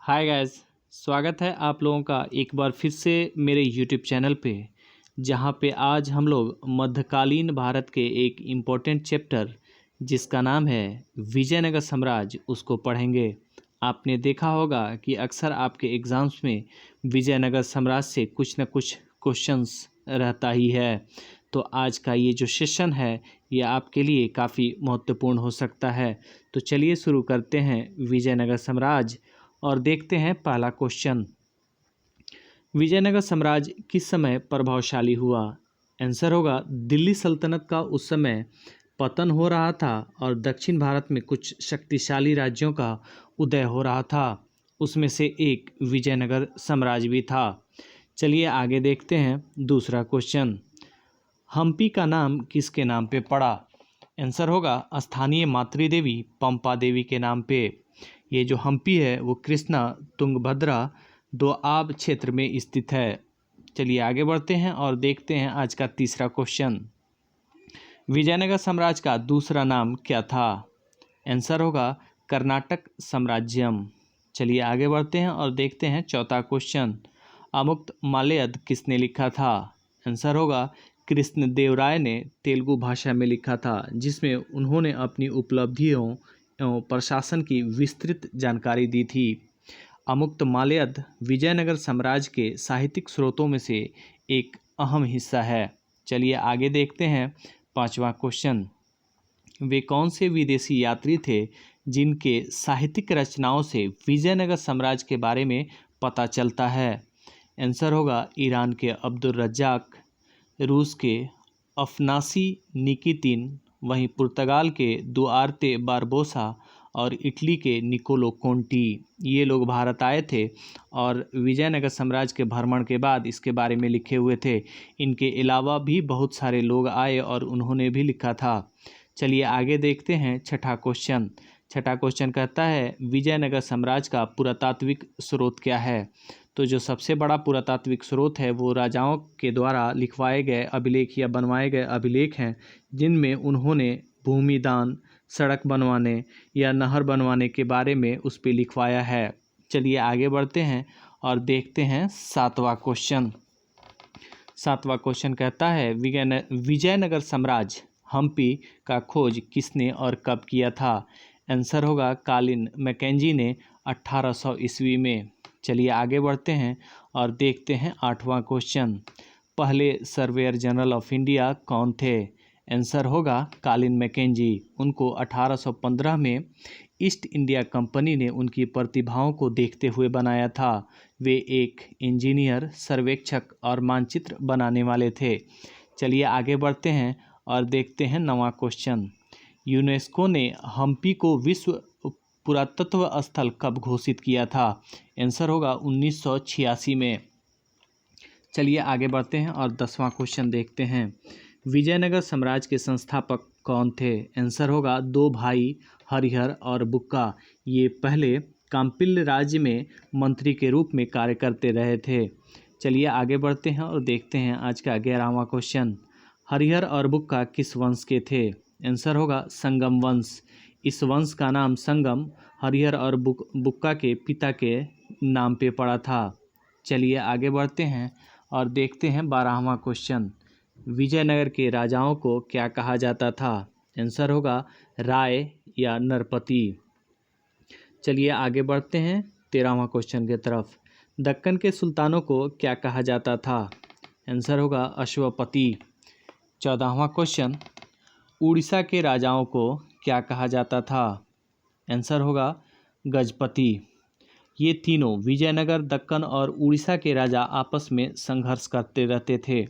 Hi guys. स्वागत है आप लोगों का एक बार फिर से मेरे यूट्यूब चैनल पे, जहाँ पे आज हम लोग मध्यकालीन भारत के एक इम्पोर्टेंट चैप्टर जिसका नाम है विजयनगर साम्राज्य उसको पढ़ेंगे। आपने देखा होगा कि अक्सर आपके एग्ज़ाम्स में विजयनगर साम्राज्य से कुछ न कुछ क्वेश्चंस रहता ही है। तो आज का ये जो सेशन है ये आपके लिए काफ़ी महत्वपूर्ण हो सकता है। तो चलिए शुरू करते हैं विजयनगर साम्राज्य और देखते हैं पहला क्वेश्चन। विजयनगर साम्राज्य किस समय प्रभावशाली हुआ? आंसर होगा दिल्ली सल्तनत का उस समय पतन हो रहा था और दक्षिण भारत में कुछ शक्तिशाली राज्यों का उदय हो रहा था। उसमें से एक विजयनगर साम्राज्य भी था। चलिए आगे देखते हैं दूसरा क्वेश्चन। हम्पी का नाम किसके नाम पे पड़ा? आंसर होगा स्थानीय मातृदेवी पंपा देवी के नाम पे। ये जो हम्पी है वो कृष्णा तुंगभद्रा दोआब क्षेत्र में स्थित है। चलिए आगे बढ़ते हैं और देखते हैं आज का तीसरा क्वेश्चन। विजयनगर साम्राज्य का दूसरा नाम क्या था? आंसर होगा कर्नाटक साम्राज्यम। चलिए आगे बढ़ते हैं और देखते हैं चौथा क्वेश्चन। अमुक्त माल्यद किसने लिखा था? आंसर होगा कृष्णदेवराय ने तेलुगु भाषा में लिखा था, जिसमें उन्होंने अपनी उपलब्धियों एवं प्रशासन की विस्तृत जानकारी दी थी। अमुक्त माल्यद विजयनगर साम्राज्य के साहित्यिक स्रोतों में से एक अहम हिस्सा है। चलिए आगे देखते हैं पांचवा क्वेश्चन। वे कौन से विदेशी यात्री थे जिनके साहित्यिक रचनाओं से विजयनगर साम्राज्य के बारे में पता चलता है? आंसर होगा ईरान के अब्दुल रज्जाक, रूस के अफनासी निकितिन, वहीं पुर्तगाल के दुआर्ते बारबोसा और इटली के निकोलो कोंटी। ये लोग भारत आए थे और विजयनगर साम्राज्य के भ्रमण के बाद इसके बारे में लिखे हुए थे। इनके अलावा भी बहुत सारे लोग आए और उन्होंने भी लिखा था। चलिए आगे देखते हैं छठा क्वेश्चन। छठा क्वेश्चन कहता है विजयनगर साम्राज्य का पुरातात्विक स्रोत क्या है? तो जो सबसे बड़ा पुरातात्विक स्रोत है वो राजाओं के द्वारा लिखवाए गए अभिलेख या बनवाए गए अभिलेख हैं, जिनमें उन्होंने भूमि दान, सड़क बनवाने या नहर बनवाने के बारे में उस पर लिखवाया है। चलिए आगे बढ़ते हैं और देखते हैं सातवां क्वेश्चन। सातवां क्वेश्चन कहता है विजयनगर साम्राज्य हम्पी का खोज किसने और कब किया था? आंसर होगा कालिन मैकेंजी ने 1800 ईस्वी में। चलिए आगे बढ़ते हैं और देखते हैं आठवां क्वेश्चन। पहले सर्वेयर जनरल ऑफ इंडिया कौन थे? आंसर होगा कालिन मैकेंजी। उनको 1815 में ईस्ट इंडिया कंपनी ने उनकी प्रतिभाओं को देखते हुए बनाया था। वे एक इंजीनियर, सर्वेक्षक और मानचित्र बनाने वाले थे। चलिए आगे बढ़ते हैं और देखते हैं नवां क्वेश्चन। यूनेस्को ने हम्पी को विश्व पुरातत्व स्थल कब घोषित किया था? आंसर होगा 1986 में। चलिए आगे बढ़ते हैं और 10वां क्वेश्चन देखते हैं। विजयनगर साम्राज्य के संस्थापक कौन थे? आंसर होगा दो भाई हरिहर और बुक्का। ये पहले कांपिल्य राज्य में मंत्री के रूप में कार्य करते रहे थे। चलिए आगे बढ़ते हैं और देखते हैं आज का 11वां क्वेश्चन। हरिहर और बुक्का किस वंश के थे? आंसर होगा संगम वंश। इस वंश का नाम संगम हरिहर और बुक्का के पिता के नाम पे पड़ा था। चलिए आगे बढ़ते हैं और देखते हैं 12वां क्वेश्चन। विजयनगर के राजाओं को क्या कहा जाता था? आंसर होगा राय या नरपति। चलिए आगे बढ़ते हैं 13वां क्वेश्चन की तरफ। दक्कन के सुल्तानों को क्या कहा जाता था? आंसर होगा अश्वपति। 14वां क्वेश्चन। उड़ीसा के राजाओं को क्या कहा जाता था? आंसर होगा गजपति। ये तीनों विजयनगर, दक्कन और उड़ीसा के राजा आपस में संघर्ष करते रहते थे।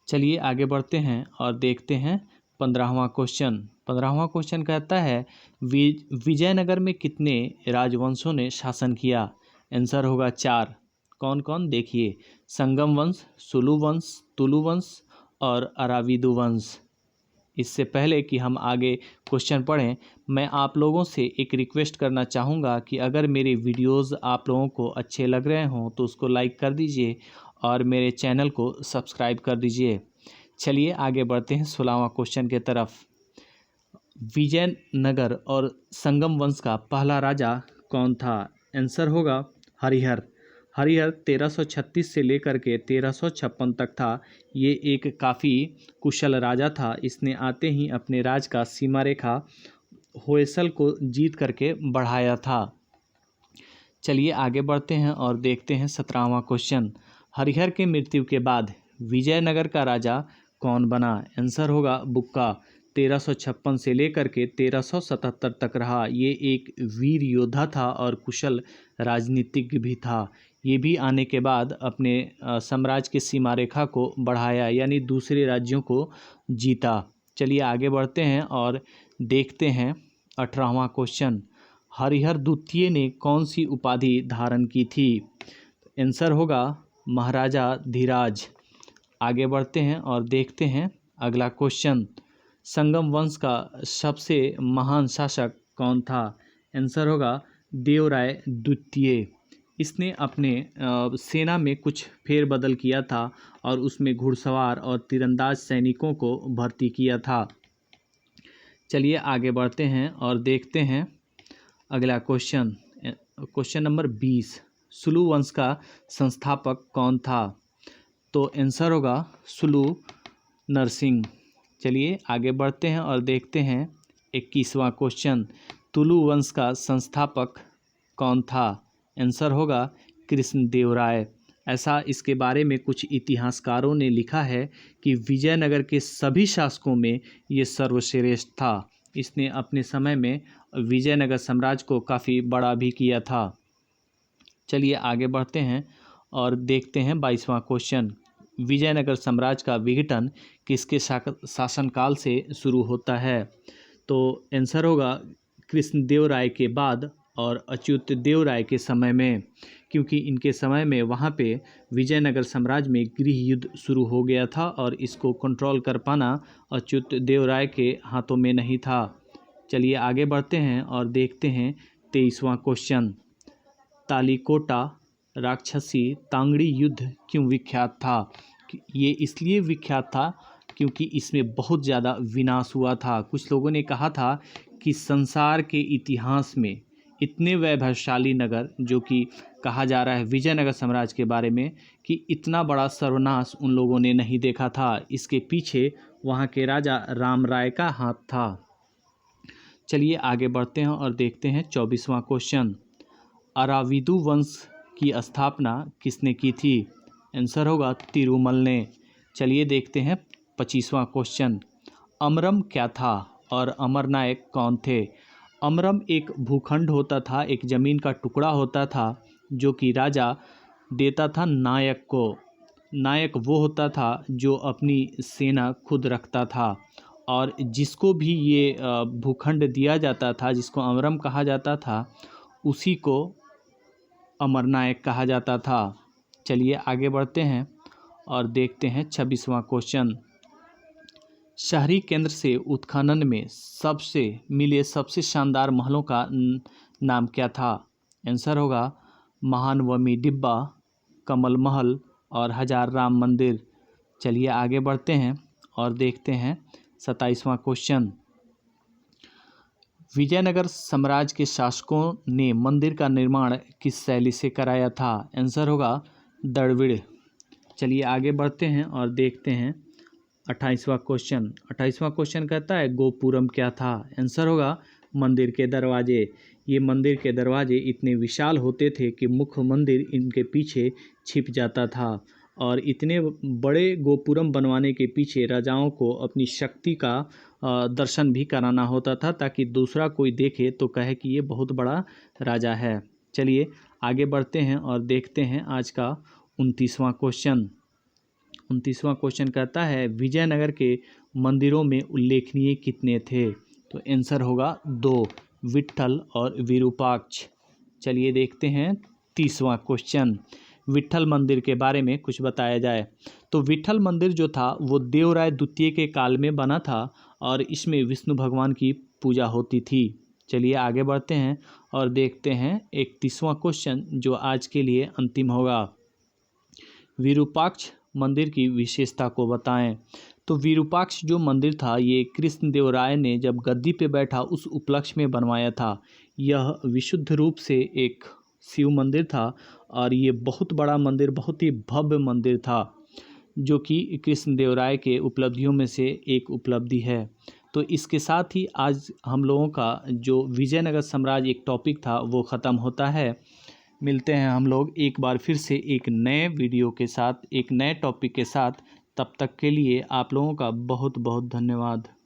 चलिए आगे बढ़ते हैं और देखते हैं 15वां क्वेश्चन। 15वां क्वेश्चन कहता है विजयनगर में कितने राजवंशों ने शासन किया? आंसर होगा 4। कौन कौन? देखिए, संगम वंश, सुलु वंश, तुलु वंश और अराविदु वंश। इससे पहले कि हम आगे क्वेश्चन पढ़ें, मैं आप लोगों से एक रिक्वेस्ट करना चाहूँगा कि अगर मेरे वीडियोज़ आप लोगों को अच्छे लग रहे हों तो उसको लाइक कर दीजिए और मेरे चैनल को सब्सक्राइब कर दीजिए। चलिए आगे बढ़ते हैं 16वां क्वेश्चन की तरफ। विजयनगर और संगम वंश का पहला राजा कौन था? आंसर होगा हरिहर। हरिहर 1336 से लेकर के 1356 तक था। ये एक काफ़ी कुशल राजा था। इसने आते ही अपने राज का सीमा रेखा होयसल को जीत करके बढ़ाया था। चलिए आगे बढ़ते हैं और देखते हैं 17वां क्वेश्चन। हरिहर के मृत्यु के बाद विजयनगर का राजा कौन बना? आंसर होगा बुक्का। 1356 से लेकर के 1377 तक रहा। ये एक वीर योद्धा था और कुशल राजनीतिज्ञ भी था। ये भी आने के बाद अपने साम्राज्य की सीमा रेखा को बढ़ाया, यानी दूसरे राज्यों को जीता। चलिए आगे बढ़ते हैं और देखते हैं 18वां क्वेश्चन। हरिहर द्वितीय ने कौन सी उपाधि धारण की थी? आंसर होगा महाराजा धीराज। आगे बढ़ते हैं और देखते हैं अगला क्वेश्चन। संगम वंश का सबसे महान शासक कौन था? आंसर होगा देवराय द्वितीय। इसने अपने सेना में कुछ फेरबदल किया था और उसमें घुड़सवार और तीरंदाज सैनिकों को भर्ती किया था। चलिए आगे बढ़ते हैं और देखते हैं अगला क्वेश्चन। Question number 20। सुलु वंश का संस्थापक कौन था? तो आंसर होगा सुलु नरसिंह। चलिए आगे बढ़ते हैं और देखते हैं 21वां क्वेश्चन। तुलु वंश का संस्थापक कौन था? आंसर होगा कृष्णदेवराय। ऐसा इसके बारे में कुछ इतिहासकारों ने लिखा है कि विजयनगर के सभी शासकों में ये सर्वश्रेष्ठ था। इसने अपने समय में विजयनगर साम्राज्य को काफ़ी बड़ा भी किया था। चलिए आगे बढ़ते हैं और देखते हैं 22वां क्वेश्चन। विजयनगर साम्राज्य का विघटन किसके शासनकाल से शुरू होता है? तो आंसर होगा कृष्णदेवराय के बाद और अच्युत देव राय के समय में, क्योंकि इनके समय में वहाँ पे विजयनगर साम्राज्य में गृह युद्ध शुरू हो गया था और इसको कंट्रोल कर पाना अच्युत देव राय के हाथों में नहीं था। चलिए आगे बढ़ते हैं और देखते हैं 23वां क्वेश्चन। तालिकोटा राक्षसी तांगड़ी युद्ध क्यों विख्यात था? ये इसलिए विख्यात था क्योंकि इसमें बहुत ज़्यादा विनाश हुआ था। कुछ लोगों ने कहा था कि संसार के इतिहास में इतने वैभवशाली नगर, जो कि कहा जा रहा है विजयनगर साम्राज्य के बारे में, कि इतना बड़ा सर्वनाश उन लोगों ने नहीं देखा था। इसके पीछे वहाँ के राजा राम राय का हाथ था। चलिए आगे बढ़ते हैं और देखते हैं 24वां क्वेश्चन। अराविदु वंश की स्थापना किसने की थी? आंसर होगा तिरुमल ने। चलिए देखते हैं 25वां क्वेश्चन। अमरम क्या था और अमरनायक कौन थे? अमरम एक भूखंड होता था, एक ज़मीन का टुकड़ा होता था जो कि राजा देता था नायक को। नायक वो होता था जो अपनी सेना खुद रखता था, और जिसको भी ये भूखंड दिया जाता था, जिसको अमरम कहा जाता था, उसी को अमरनायक कहा जाता था। चलिए आगे बढ़ते हैं और देखते हैं 26वां क्वेश्चन। शहरी केंद्र से उत्खनन में सबसे शानदार महलों का नाम क्या था? आंसर होगा महानवमी डिब्बा, कमल महल और हजार राम मंदिर। चलिए आगे बढ़ते हैं और देखते हैं 27वां क्वेश्चन। विजयनगर साम्राज्य के शासकों ने मंदिर का निर्माण किस शैली से कराया था? आंसर होगा द्रविड़। चलिए आगे बढ़ते हैं और देखते हैं 28वां क्वेश्चन। 28वां क्वेश्चन कहता है गोपुरम क्या था? आंसर होगा मंदिर के दरवाजे। ये मंदिर के दरवाजे इतने विशाल होते थे कि मुख्य मंदिर इनके पीछे छिप जाता था, और इतने बड़े गोपुरम बनवाने के पीछे राजाओं को अपनी शक्ति का दर्शन भी कराना होता था, ताकि दूसरा कोई देखे तो कहे कि ये बहुत बड़ा राजा है। चलिए आगे बढ़ते हैं और देखते हैं आज का 29वां क्वेश्चन। 29वां क्वेश्चन कहता है विजयनगर के मंदिरों में उल्लेखनीय कितने थे? तो आंसर होगा 2, विट्ठल और विरूपाक्ष। चलिए देखते हैं 30वां क्वेश्चन। विट्ठल मंदिर के बारे में कुछ बताया जाए। तो विट्ठल मंदिर जो था वो देवराय द्वितीय के काल में बना था और इसमें विष्णु भगवान की पूजा होती थी। चलिए आगे बढ़ते हैं और देखते हैं 31वां क्वेश्चन, जो आज के लिए अंतिम होगा। विरूपाक्ष मंदिर की विशेषता को बताएं। तो विरूपाक्ष जो मंदिर था ये कृष्णदेव राय ने जब गद्दी पे बैठा उस उपलक्ष्य में बनवाया था। यह विशुद्ध रूप से एक शिव मंदिर था और ये बहुत बड़ा मंदिर, बहुत ही भव्य मंदिर था, जो कि कृष्णदेवराय के उपलब्धियों में से एक उपलब्धि है। तो इसके साथ ही आज हम लोगों का जो विजयनगर साम्राज्य एक टॉपिक था वो ख़त्म होता है। मिलते हैं हम लोग एक बार फिर से एक नए वीडियो के साथ, एक नए टॉपिक के साथ। तब तक के लिए आप लोगों का बहुत बहुत धन्यवाद।